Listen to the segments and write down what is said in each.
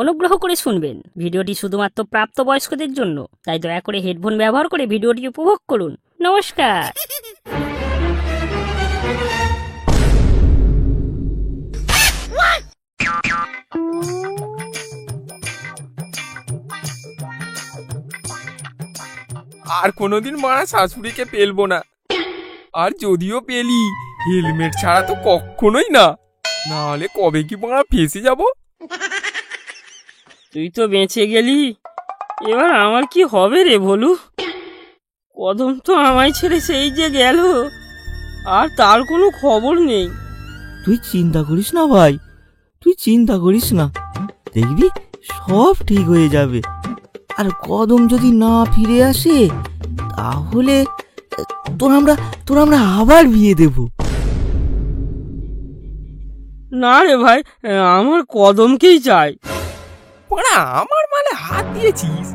অনুগ্রহ করে শুনবেন, ভিডিওটি শুধুমাত্র প্রাপ্তবয়স্কদের জন্য, তাই দয়া করে হেডফোন ব্যবহার করে ভিডিওটি উপভোগ করুন। নমস্কার। আর কোনোদিন মারা শাশুড়িকে পেলবো না। আর যদিও পেলি, হেলমেট ছাড়া তো কখনোই না, না হলে কবে কি মারা ফেঁসে যাব। তুই তো বেঁচে গেলি, এবার আমার কি হবে রে ভোলু? কদম তো আমায় ছেড়ে সেই যে গেল, আর তার কোনো খবর নেই। তুই চিন্তা করিস না ভাই, তুই চিন্তা করিস না, দেখবি সব ঠিক হয়ে যাবে। আর কদম যদি না ফিরে আসে, তাহলে তোর আমরা আবার বিয়ে দেব। না রে ভাই, আমার কদমকেই চাই। পড়া আমার মালে হাত দিয়েছিস,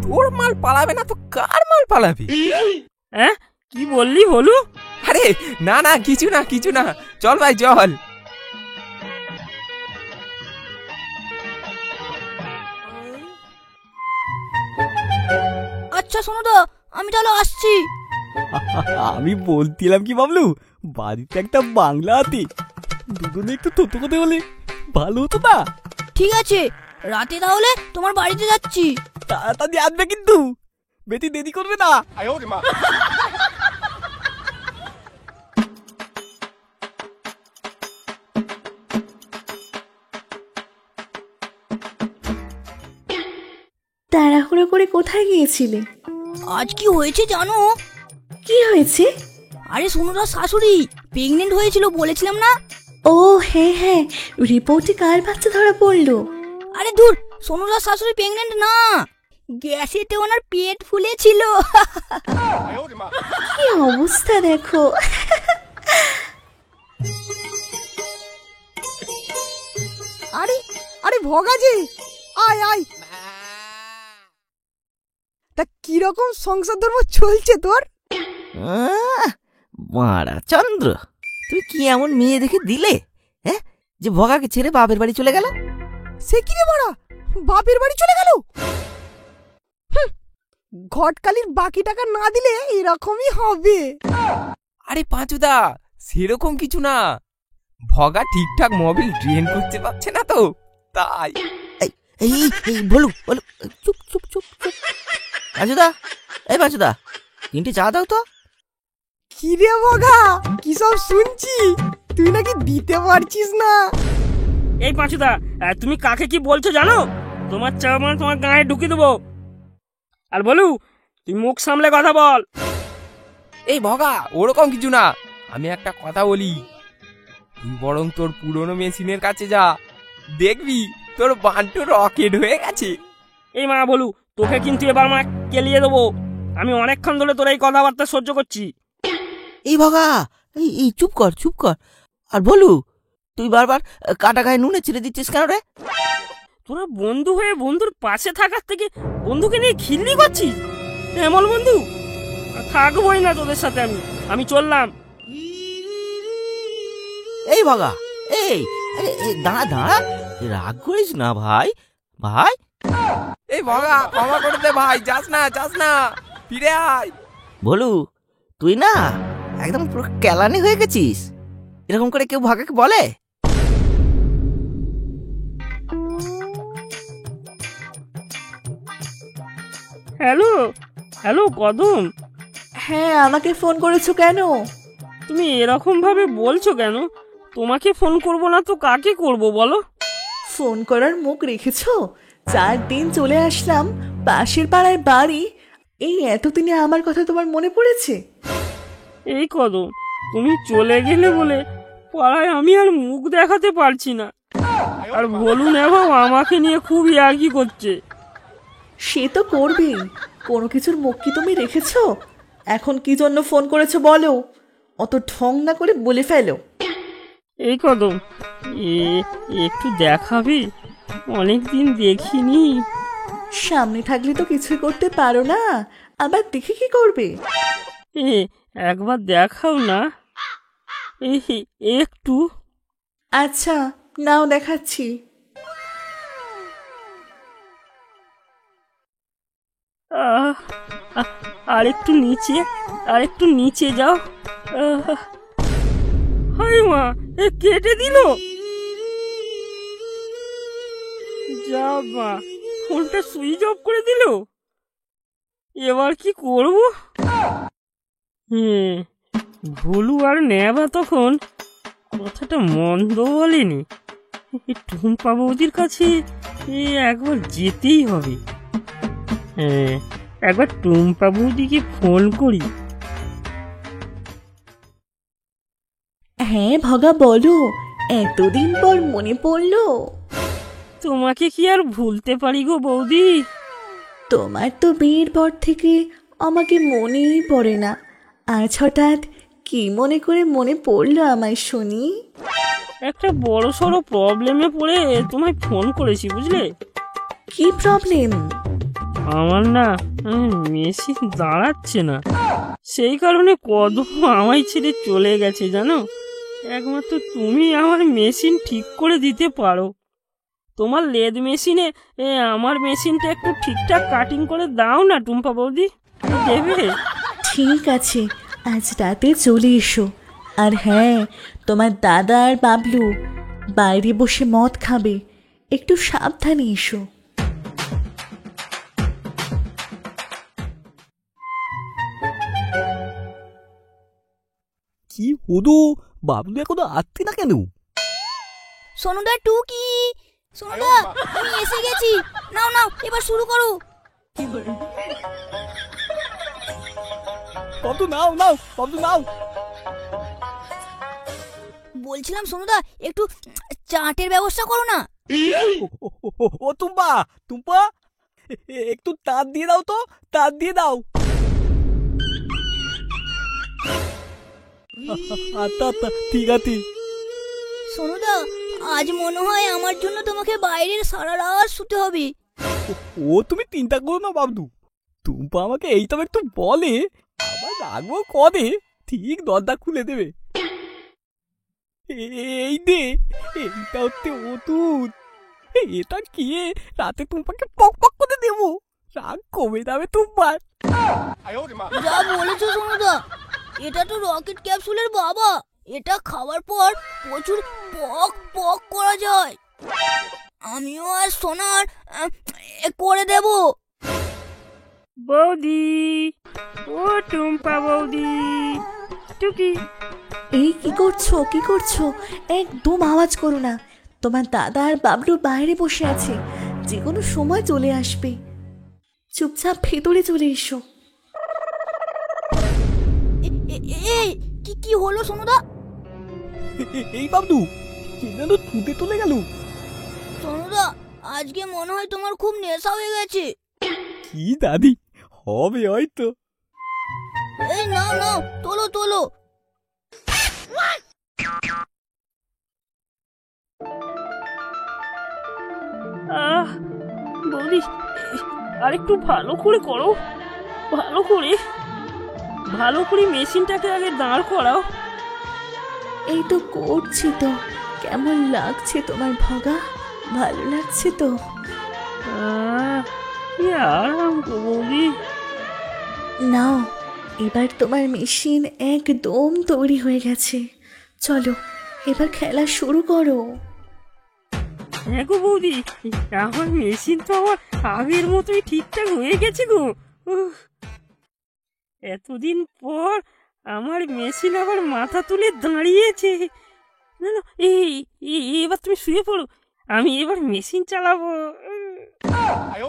তোর মাল পালাবে না তো কার মাল পালাবে? হ্যাঁ, কি বললি ভোলু? আরে না না, কিছু না কিছু না, চল ভাই চল। আচ্ছা শোনো তো, আমি তাহলে আসছি। আমি বলছিলাম কি বাবলু, বাড়িতে একটা বাংলা আছে, দুজনে একটু থতো কথা বলে ভালো হতো না? ঠিক আছে, রাতে তাহলে তোমার বাড়িতে যাচ্ছি। তাড়াতাড়ি আসবে কিন্তু, বেশি দেরি করবে না। তাড়াহুড়ো করে কোথায় গিয়েছিলে? আজ কি হয়েছে জানো? কি হয়েছে? আরে সোনুদার শাশুড়ি প্রেগনেন্ট হয়েছিল, বলেছিলাম না? ও হ্যাঁ হ্যাঁ, রিপোর্টে কার বাচ্চা ধরা পড়লো? আরে দূর, সোনুদার শাশুড়ি প্রেগনেন্ট না, গ্যাসেতে ওনার পেট ফুলেছিল। কি অবস্থা দেখো। আরে আরে ভগাজি, আয় আয়। তা কিরকম সংসার ধর্ম চলছে তোর? মারা চন্দ্র, তুই কি এমন মেয়ে দেখে দিলে, হ্যাঁ, যে ভগাকে ছেড়ে বাপের বাড়ি চলে গেল? সে কি রে বড়া, বাপের বাড়ি চলে গেল? ঘটকালির বাকি টাকা না দিলে এরকমই হবে। আরে পাঁচুদা, সেরকম কিছু না, ভগা ঠিকঠাক মোবিল ড্রেন করতে পারছে না তো, তাই। এই এই বলু বলু, চুপ চুপ চুপ চুপ। পাঁচুদা, এই পাঁচুদা, তিনটে চা দাও তো। কি রে ভগা, কি সব শুনছি, তুই নাকি দিতে পারছিস না? এই পাঁচুদা, তুমি কাকে কি বলছো জানো? তোমার চামান তোমার গায়ে ঢুকিয়ে দেবো। আর বলু, তুই মুখ সামলে কথা বল। এই ভগা, ওরকম কিছু না, আমি একটা কথা বলি, তুই বরং তোর পুরনো মেশিনের কাছে যা, দেখবি তোর বান্টু রকেট হয়ে গেছে। এই মা বলু, তোকে কিন্তু এবার মা কেলিয়ে দেবো। আমি অনেকক্ষণ ধরে তোর এই কথাবার্তা সহ্য করছি। এই ভগা, এই চুপ কর চুপ কর। আর বলু, তুই বারবার কাটা গায়ে নুনে ছেড়ে দিচ্ছিস কেন রে? তোরা বন্ধু হয়ে বন্ধুর পাশে থাকার থেকে বন্ধুকে নিয়ে খিল্লি করছিস? এমন বন্ধু থাকবোই না তোদের সাথে। আমি চললাম। এই ভগা, এই দাঁড়া দাঁড়া, রাগ করিস না ভাই, ভাই। এই ভগা, ক্ষমা করে দে ভাই, যাস না যাস না, ফিরে আয়। বলু, তুই না একদম পুরো কেলানি হয়ে গেছিস, এরকম করে কেউ ভাগাকে বলে? হ্যালো হ্যালো কদম, হ্যাঁ, আমাকে ফোন করেছো কেন? তুমি এরকম ভাবে বলছো কেন? তোমাকে ফোন করব না তো কাকে করব বলো? ফোন করার মুখ রেখেছো? 4 দিন চলে আসলাম, পাশের পাড়ায় বাড়ি, এই এতদিনে আমার কথা তোমার মনে পড়েছে? এই কদম, তুমি চলে গেলে বলে পাড়ায় আমি আর মুখ দেখাতে পারছি না। আর বলুন এবার আমাকে নিয়ে খুব ইয়ার্কি করছে। সে তো করবেই, কোনো কিছুর মুখ কি তুমি রেখেছো? এখন কি জন্য ফোন করেছো বলো, অত ঢং না করে বলে ফেলো। এই কদম, একটু দেখাবি? অনেকদিন দেখিনি। সামনে থাকলে তো কিছুই করতে পারো না, আবার দেখে কি করবে? একবার দেখাও না, একটু। আচ্ছা নাও দেখাচ্ছি। আর একটু নিচে যাও। হায় মা, এ কেটে দিল। যা মা, ফোনটা সুইচ অফ করে দিল। এবার কি করব? ভুলু আর নেবা তখন কথাটা মন্দ বলেনি। টুম্পা বৌদির কাছে একবার যেতেই হবে। একবার টুম্পা বৌদিকে ফোন করি। হ্যাঁ ভগা, বলো, এতদিন পর মনে পড়লো? তোমাকে কি আর ভুলতে পারি গো বৌদি? তোমার তো বিয়ের পর থেকে আমাকে মনেই পড়ে না, আজ হঠাৎ কি মনে করে মনে পড়লো আমায় শুনি? একটা বড় সড়ো প্রবলেমে পড়ে তোমায় ফোন করেছি, বুঝলে? কি প্রবলেম? আমার না মেশিন দাঁড়াচ্ছে না, সেই কারণে কদম আমায় ছেড়ে চলে গেছে জানো। একমাত্র তুমি আমার মেশিন ঠিক করে দিতে পারো। তোমার লেদ মেশিনে আমার মেশিনটা একটু ঠিকঠাক কাটিং করে দাও না টুম্পা বৌদি, দেবে? ঠিক আছে, আজ রাতে চলে এসো। আর হ্যাঁ, তোমার দাদা আর বাবলু বাইরে বসে মদ খাবে, একটু সাবধানে এসো। কি হুদু, বাবলু এখনো আসছে না কেন? সোনুদা টুকি, সোনুদা আমি এসে গেছি। নাও নাও, এবার শুরু করো। বাবলু নাও নাও, বাবলু নাও। বলছিলাম সোনুদা, একটু চাটের ব্যবস্থা করো না। ও টুম্পা, টুম্পা একটু তার দিয়ে দাও তো, তার দিয়ে দাও। আচ্ছা আচ্ছা, ঠিক আছে। সোনুদা, আজ মনে হয় আমার জন্য তোমাকে বাইরের সারা রাত শুতে হবে। ও তুমি চিন্তা করো না বাবলু, টুম্পা আমাকে এই তবে একটু বলে, আবার রাগও করে, ঠিক দরজা খুলে দেবে। এই দে, এইটা হচ্ছে ওষুধ, এটা খেয়ে রাতে টুম্পাকে পক পক করে দেবো, রাগ কমে যাবে টুম্পার। যা বলেছো সোনুদা, এটা তো রকেট ক্যাপসুলের বাবা। এটা খাওয়ার পর প্রচুর পক পক করা যায়। আমিও আর সোনার করে দেব। বৌদি, ও টুম্পা বৌদি, টুকি। এই কি করছো, কি করছো? একদম আওয়াজ করো না, তোমার দাদা আর বাবলু বাইরে বসে আছে, যে কোনো সময় চলে আসবে। চুপচাপ ভেতরে চলে এসো। এই কি কি হলো সোনুদা? এই বাবলু, কি যেন ছুটে চলে গেল। সোনুদা, আজকে মনে হয় তোমার খুব নেশা হয়ে গেছে। কি দাদি, হবে হয়তো। এই নাও নাও, তোলো তোলো। বৌদি, আরেকটু ভালো করে করো, ভালো করে মেশিনটাকে আগে দাঁড় করাও। এই তো করছি তো, কেমন লাগছে তোমার ভগা? ভালো লাগছে তো? কি আরাম গো বৌদি। নাও, এবার তোমার মেশিন একদম তৈরি হয়ে গেছে, চলো এবার খেলা শুরু করো। হ্যাঁ গো বৌদি, আমার মেশিন তো আমার আগের মতোই ঠিকঠাক হয়ে গেছে গো। এতদিন পর আমার মেশিন আবার মাথা তুলে দাঁড়িয়েছে। না না, এবার তুমি শুয়ে পড়ো, আমি এবার মেশিন চালাবো।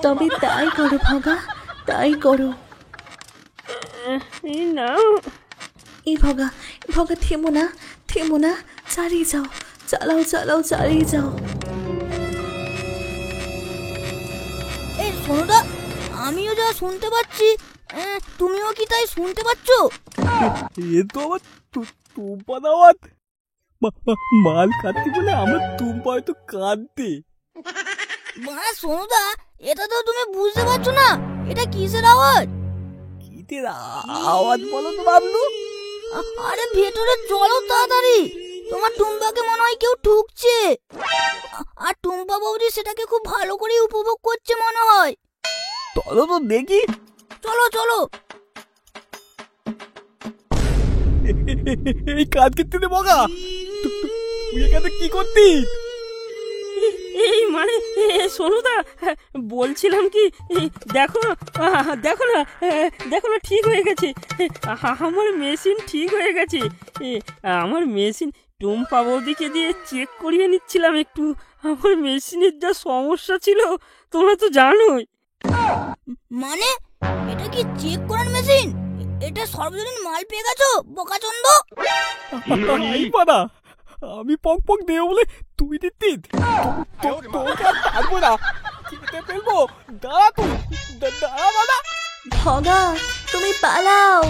তবে তাই করো ভগা, তাই করো। এই নাও। এই ভগা, ভগা থেমো না, থেমো না, চালিয়ে যাও, চালাও চালাও, চালিয়ে যাও। এই সোনুদা, আমিও যা শুনতে পাচ্ছি, তুমিও কি তাই শুনতে পাচ্ছ? এ তো আমার টুম্পা দাওয়াত, মাল খাচ্ছি বলে আমার টুম্পা হয়তো কাঁদতে। মানে সোনুদা, এটা তো তুমি বুঝতে পারছো না, এটা কিসের আওয়াজ? কিসের আওয়াজ বলো তো বাবলু? আরে ভেতরে চলো তাড়াতাড়ি, তোমার টুম্পাকে মনে হয় কেউ ঠুকছে। আর টুম্পা বৌদি সেটাকে খুব ভালো করে উপভোগ করছে মনে হয়। চলো তো দেখি। চলো চলো। এই কাজ করতে দে বগা, তুই এখানে কি করতিস? এই মানে সোনুদা, বলছিলাম কি, দেখো দেখো না, দেখো না, ঠিক হয়ে গেছে। আমার মেশিন ঠিক হয়ে গেছে। আমার মেশিন টুম্পা বৌদিকে দিয়ে চেক করিয়ে নিচ্ছিলাম একটু। আমার মেশিনের যা সমস্যা ছিল তোমরা তো জানোই। মানে এটা কি চেক করার মেশিন? এটা সর্বজনীন মাল পেয়ে গেছো বোকাচন্দ? এই পাড়া, আমি পক পক দেব বলে তুই দিতিস? তোকে আর পারবো না, চিনতে ফেলবো। দাঁড়া তুই, দাঁড়া দাঁড়া। ভগা, তুমি পালাও।